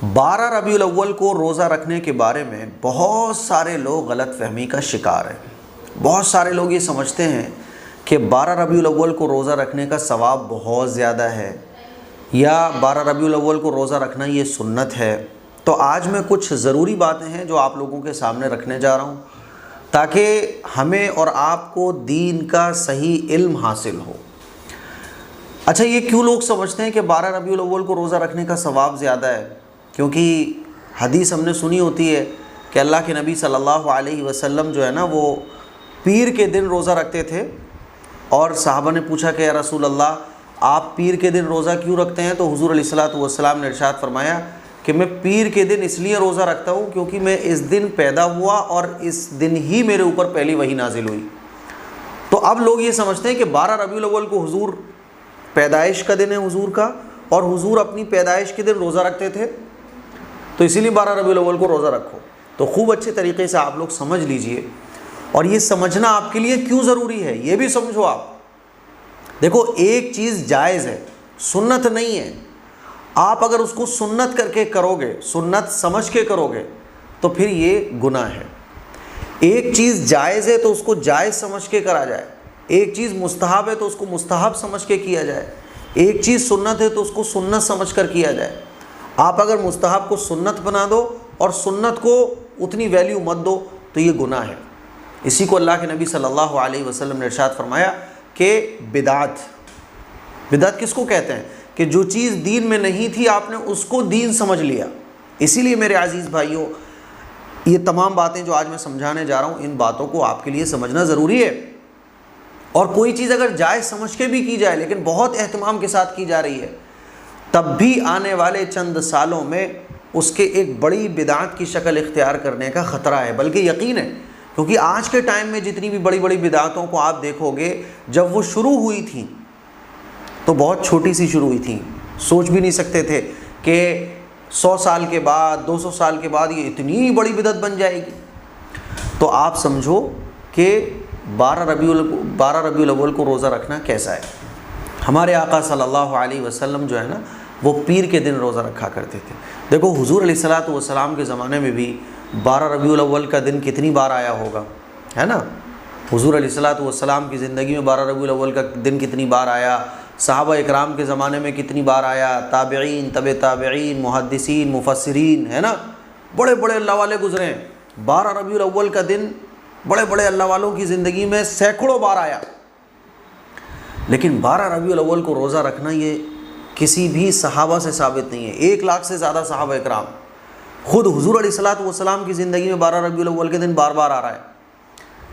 12 ربیع الاول کو روزہ رکھنے کے بارے میں بہت سارے لوگ غلط فہمی کا شکار ہیں۔ بہت سارے لوگ یہ سمجھتے ہیں کہ 12 ربیع الاول کو روزہ رکھنے کا ثواب بہت زیادہ ہے، یا 12 ربیع الاول کو روزہ رکھنا یہ سنت ہے۔ تو آج میں کچھ ضروری باتیں ہیں جو آپ لوگوں کے سامنے رکھنے جا رہا ہوں تاکہ ہمیں اور آپ کو دین کا صحیح علم حاصل ہو۔ اچھا، یہ کیوں لوگ سمجھتے ہیں کہ 12 ربیع الاول کو روزہ رکھنے کا ثواب زیادہ ہے؟ کیونکہ حدیث ہم نے سنی ہوتی ہے کہ اللہ کے نبی صلی اللہ علیہ وسلم جو ہے نا وہ پیر کے دن روزہ رکھتے تھے، اور صحابہ نے پوچھا کہ یا رسول اللہ آپ پیر کے دن روزہ کیوں رکھتے ہیں؟ تو حضور علیہ الصلوۃ والسلام نے ارشاد فرمایا کہ میں پیر کے دن اس لیے روزہ رکھتا ہوں کیونکہ میں اس دن پیدا ہوا اور اس دن ہی میرے اوپر پہلی وحی نازل ہوئی۔ تو اب لوگ یہ سمجھتے ہیں کہ 12 ربیع الاول کو حضور پیدائش کا دن ہے حضور کا، اور حضور اپنی پیدائش کے دن روزہ رکھتے تھے، تو اسی لیے 12 ربیع الاول کو روزہ رکھو۔ تو خوب اچھے طریقے سے آپ لوگ سمجھ لیجئے، اور یہ سمجھنا آپ کے لیے کیوں ضروری ہے یہ بھی سمجھو۔ آپ دیکھو، ایک چیز جائز ہے، سنت نہیں ہے۔ آپ اگر اس کو سنت کر کے کرو گے، سنت سمجھ کے کرو گے، تو پھر یہ گناہ ہے۔ ایک چیز جائز ہے تو اس کو جائز سمجھ کے کرا جائے، ایک چیز مستحب ہے تو اس کو مستحب سمجھ کے کیا جائے، ایک چیز سنت ہے تو اس کو سنت سمجھ کر کیا جائے۔ آپ اگر مستحب کو سنت بنا دو اور سنت کو اتنی ویلیو مت دو تو یہ گناہ ہے۔ اسی کو اللہ کے نبی صلی اللہ علیہ وسلم نے ارشاد فرمایا کہ بدعت کس کو کہتے ہیں؟ کہ جو چیز دین میں نہیں تھی آپ نے اس کو دین سمجھ لیا۔ اسی لیے میرے عزیز بھائیوں، یہ تمام باتیں جو آج میں سمجھانے جا رہا ہوں، ان باتوں کو آپ کے لیے سمجھنا ضروری ہے۔ اور کوئی چیز اگر جائز سمجھ کے بھی کی جائے لیکن بہت اہتمام کے ساتھ کی جا رہی ہے، تب بھی آنے والے چند سالوں میں اس کے ایک بڑی بدعت کی شکل اختیار کرنے کا خطرہ ہے، بلکہ یقین ہے۔ کیونکہ آج کے ٹائم میں جتنی بھی بڑی بڑی بدعتوں کو آپ دیکھو گے، جب وہ شروع ہوئی تھیں تو بہت چھوٹی سی شروع ہوئی تھیں، سوچ بھی نہیں سکتے تھے کہ 100 سال کے بعد 200 سال کے بعد یہ اتنی بڑی بدعت بن جائے گی۔ تو آپ سمجھو کہ 12 ربیع الاول کو روزہ رکھنا کیسا ہے۔ ہمارے آقا صلی اللہ علیہ وسلم جو ہے نا وہ پیر کے دن روزہ رکھا کرتے تھے۔ دیکھو، حضور علیہ الصلوۃ والسلام کے زمانے میں بھی 12 ربیع الاول کا دن کتنی بار آیا ہوگا، ہے نا؟ حضور علیہ الصلوۃ والسلام کی زندگی میں 12 ربیع الاول کا دن کتنی بار آیا، صحابہ اکرام کے زمانے میں کتنی بار آیا، تابعین، تبع تابعین، محدثین، مفسرین، ہے نا؟ بڑے بڑے اللہ والے گزرے ہیں۔ 12 ربیع الاول کا دن بڑے بڑے اللہ والوں کی زندگی میں سینکڑوں بار آیا، لیکن 12 ربیع الاول کو روزہ رکھنا یہ کسی بھی صحابہ سے ثابت نہیں ہے۔ 1 لاکھ سے زیادہ صحابہ اکرام، خود حضور علیہ الصلوۃ والسلام کی زندگی میں 12 ربیع الاول کے دن بار بار آ رہا ہے،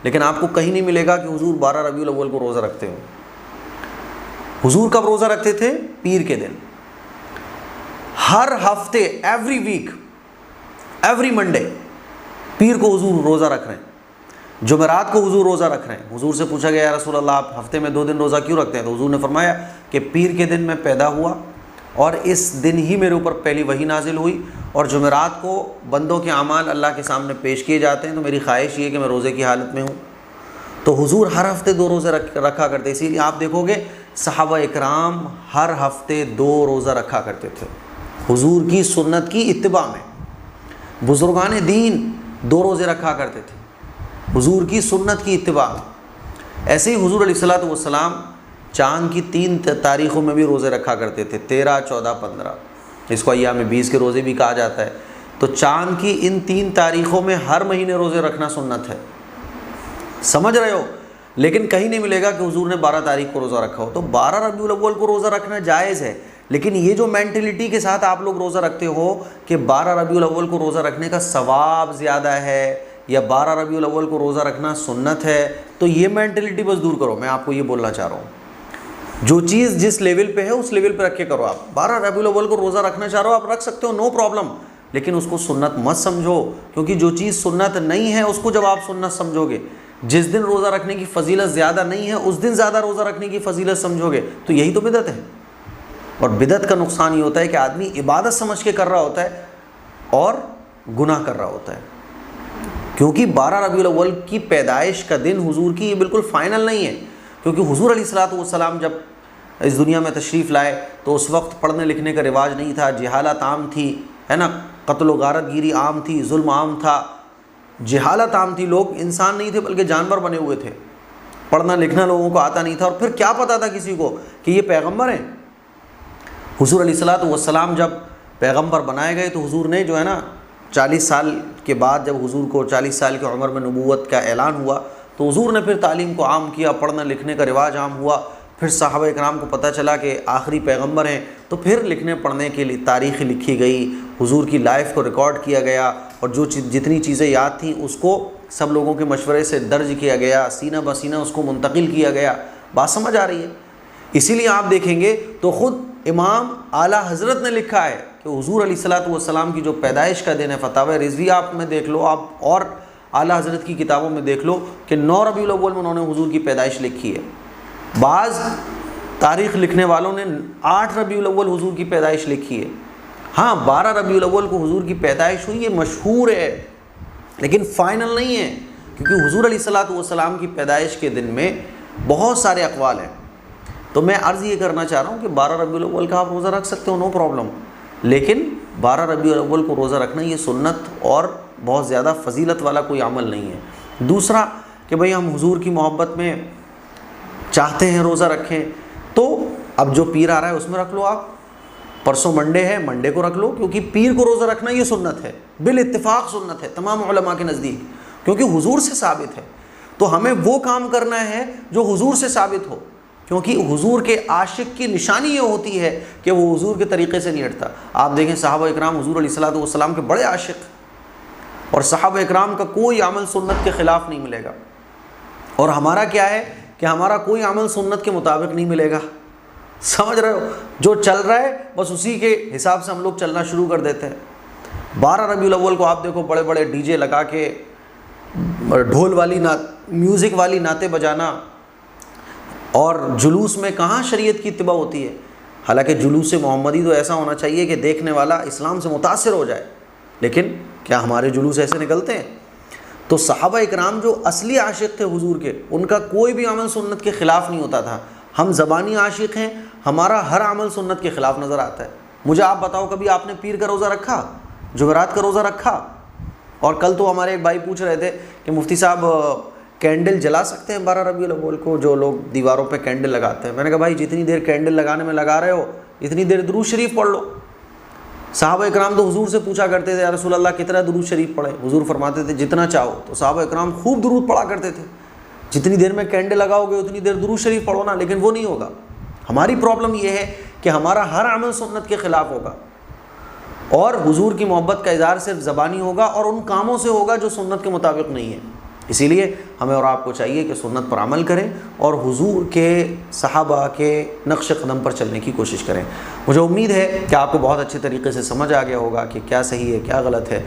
لیکن آپ کو کہیں نہیں ملے گا کہ حضور 12 ربیع الاول کو روزہ رکھتے ہو۔ حضور کب روزہ رکھتے تھے؟ پیر کے دن۔ ہر ہفتے، ایوری ویک، ایوری منڈے پیر کو حضور روزہ رکھ رہے ہیں، جمعرات کو حضور روزہ رکھ رہے ہیں۔ حضور سے پوچھا گیا یا رسول اللہ آپ ہفتے میں 2 دن روزہ کیوں رکھتے ہیں؟ تو حضور نے فرمایا کہ پیر کے دن میں پیدا ہوا اور اس دن ہی میرے اوپر پہلی وحی نازل ہوئی، اور جمعرات کو بندوں کے اعمال اللہ کے سامنے پیش کیے جاتے ہیں، تو میری خواہش یہ ہے کہ میں روزے کی حالت میں ہوں۔ تو حضور ہر ہفتے 2 روزے رکھا کرتے، اسی لیے آپ دیکھو گے صحابہ اکرام ہر ہفتے 2 روزہ رکھا کرتے تھے حضور کی سنت کی اتباع میں۔ بزرگان دین 2 روزے رکھا کرتے تھے حضور کی سنت کی اتباع میں۔ ایسے ہی حضور علیہ الصلوۃ والسلام چاند کی 3 تاریخوں میں بھی روزے رکھا کرتے تھے، 13، 14، 15۔ اس کو ایام 20 کے روزے بھی کہا جاتا ہے۔ تو چاند کی ان 3 تاریخوں میں ہر مہینے روزے رکھنا سنت ہے، سمجھ رہے ہو؟ لیکن کہیں نہیں ملے گا کہ حضور نے 12 تاریخ کو روزہ رکھا ہو۔ تو 12 ربیع الاول کو روزہ رکھنا جائز ہے، لیکن یہ جو مینٹلٹی کے ساتھ آپ لوگ روزہ رکھتے ہو کہ 12 ربیع الاول کو روزہ رکھنے کا ثواب زیادہ ہے یا 12 ربیع الاول کو روزہ رکھنا سنت ہے، تو یہ مینٹلٹی بس دور کرو۔ میں آپ کو یہ بولنا چاہ رہا ہوں، جو چیز جس لیول پہ ہے اس لیول پہ رکھ کے کرو۔ آپ 12 ربیع الاول کو روزہ رکھنا چاہ رہے ہو، آپ رکھ سکتے ہو، نو پرابلم، لیکن اس کو سنت مت سمجھو، کیونکہ جو چیز سنت نہیں ہے اس کو جب آپ سنت سمجھو گے، جس دن روزہ رکھنے کی فضیلت زیادہ نہیں ہے اس دن زیادہ روزہ رکھنے کی فضیلت سمجھو گے، تو یہی تو بدعت ہے۔ اور بدعت کا نقصان یہ ہوتا ہے کہ آدمی عبادت سمجھ کے کر رہا ہوتا ہے اور گناہ کر رہا ہوتا ہے، کیونکہ 12 ربیع الاول کی پیدائش کا دن حضور کی یہ بالکل فائنل نہیں ہے۔ کیونکہ حضور علیہ الصلوۃ والسلام جب اس دنیا میں تشریف لائے تو اس وقت پڑھنے لکھنے کا رواج نہیں تھا، جہالت عام تھی، ہے نا، قتل و غارت گیری عام تھی، ظلم عام تھا، جہالت عام تھی، لوگ انسان نہیں تھے بلکہ جانور بنے ہوئے تھے، پڑھنا لکھنا لوگوں کو آتا نہیں تھا، اور پھر کیا پتا تھا کسی کو کہ یہ پیغمبر ہیں۔ حضور علیہ الصلوۃ والسلام جب پیغمبر بنائے گئے تو حضور نے جو ہے نا 40 سال کے بعد جب حضور کو 40 سال کی عمر میں نبوت کا اعلان ہوا تو حضور نے پھر تعلیم کو عام کیا، پڑھنا لکھنے کا رواج عام ہوا، پھر صحابہ اکرام کو پتہ چلا کہ آخری پیغمبر ہیں، تو پھر لکھنے پڑھنے کے لیے تاریخ لکھی گئی، حضور کی لائف کو ریکارڈ کیا گیا، اور جو جتنی چیزیں یاد تھیں اس کو سب لوگوں کے مشورے سے درج کیا گیا، سینہ بسینہ اس کو منتقل کیا گیا۔ بات سمجھ آ رہی ہے؟ اسی لیے آپ دیکھیں گے تو خود امام اعلیٰ حضرت نے لکھا ہے کہ حضور علیہ الصلوۃ والسلام کی جو پیدائش کا دن ہے، فتاوی رضویہ آپ میں دیکھ لو آپ، اور اعلیٰ حضرت کی کتابوں میں دیکھ لو کہ 9 ربیع الاول میں انہوں نے حضور کی پیدائش لکھی ہے۔ بعض تاریخ لکھنے والوں نے 8 ربیع الاول حضور کی پیدائش لکھی ہے۔ ہاں 12 ربیع الاول کو حضور کی پیدائش ہوئی، یہ مشہور ہے لیکن فائنل نہیں ہے، کیونکہ حضور علیہ الصلوۃ والسلام کی پیدائش کے دن میں بہت سارے اقوال ہیں۔ تو میں عرض یہ کرنا چاہ رہا ہوں کہ 12 ربیع الاول کا آپ روزہ رکھ سکتے ہو، نو پرابلم، لیکن 12 ربیع الاول کو روزہ رکھنا یہ سنت اور بہت زیادہ فضیلت والا کوئی عمل نہیں ہے۔ دوسرا کہ بھئی ہم حضور کی محبت میں چاہتے ہیں روزہ رکھیں، تو اب جو پیر آ رہا ہے اس میں رکھ لو آپ، پرسوں منڈے ہے، منڈے کو رکھ لو، کیونکہ پیر کو روزہ رکھنا یہ سنت ہے، بالاتفاق سنت ہے تمام علماء کے نزدیک، کیونکہ حضور سے ثابت ہے۔ تو ہمیں وہ کام کرنا ہے جو حضور سے ثابت ہو، کیونکہ حضور کے عاشق کی نشانی یہ ہوتی ہے کہ وہ حضور کے طریقے سے نہیں ہٹتا۔ آپ دیکھیں صحابہ اکرام حضور علیہ الصلوۃ والسلام کے بڑے عاشق، اور صحابہ اکرام کا کوئی عمل سنت کے خلاف نہیں ملے گا، اور ہمارا کیا ہے کہ ہمارا کوئی عمل سنت کے مطابق نہیں ملے گا۔ سمجھ رہے ہو؟ جو چل رہا ہے بس اسی کے حساب سے ہم لوگ چلنا شروع کر دیتے ہیں۔ 12 ربیع الاول کو آپ دیکھو بڑے بڑے ڈی جے لگا کے ڈھول والی میوزک والی نعتیں بجانا، اور جلوس میں کہاں شریعت کی اتباع ہوتی ہے؟ حالانکہ جلوس محمدی تو ایسا ہونا چاہیے کہ دیکھنے والا اسلام سے متاثر ہو جائے، لیکن کیا ہمارے جلوس ایسے نکلتے ہیں؟ تو صحابہ اکرام جو اصلی عاشق تھے حضور کے، ان کا کوئی بھی عمل سنت کے خلاف نہیں ہوتا تھا۔ ہم زبانی عاشق ہیں، ہمارا ہر عمل سنت کے خلاف نظر آتا ہے۔ مجھے آپ بتاؤ کبھی آپ نے پیر کا روزہ رکھا، جمعرات کا روزہ رکھا؟ اور کل تو ہمارے ایک بھائی پوچھ رہے تھے کہ مفتی صاحب کینڈل جلا سکتے ہیں 12 ربیع الاول کو، جو لوگ دیواروں پہ کینڈل لگاتے ہیں؟ میں نے کہا بھائی جتنی دیر کینڈل لگانے میں لگا رہے ہو اتنی دیر درود شریف پڑھ لو۔ صحابہ اکرام تو حضور سے پوچھا کرتے تھے یا رسول اللہ کتنا درود شریف پڑھیں؟ حضور فرماتے تھے جتنا چاہو۔ تو صحابہ اکرام خوب درود پڑھا کرتے تھے، جتنی دیر میں کینڈل لگاؤ گے اتنی دیر درود شریف پڑھو نا، لیکن وہ نہیں ہوگا۔ ہماری پرابلم یہ ہے کہ ہمارا ہر عمل سنت کے خلاف ہوگا، اور حضور کی محبت کا اظہار صرف زبانی ہوگا اور ان کاموں سے ہوگا جو سنت کے مطابق نہیں ہے۔ اسی لیے ہمیں اور آپ کو چاہیے کہ سنت پر عمل کریں اور حضور کے صحابہ کے نقش قدم پر چلنے کی کوشش کریں۔ مجھے امید ہے کہ آپ کو بہت اچھے طریقے سے سمجھ آ گیا ہوگا کہ کیا صحیح ہے کیا غلط ہے۔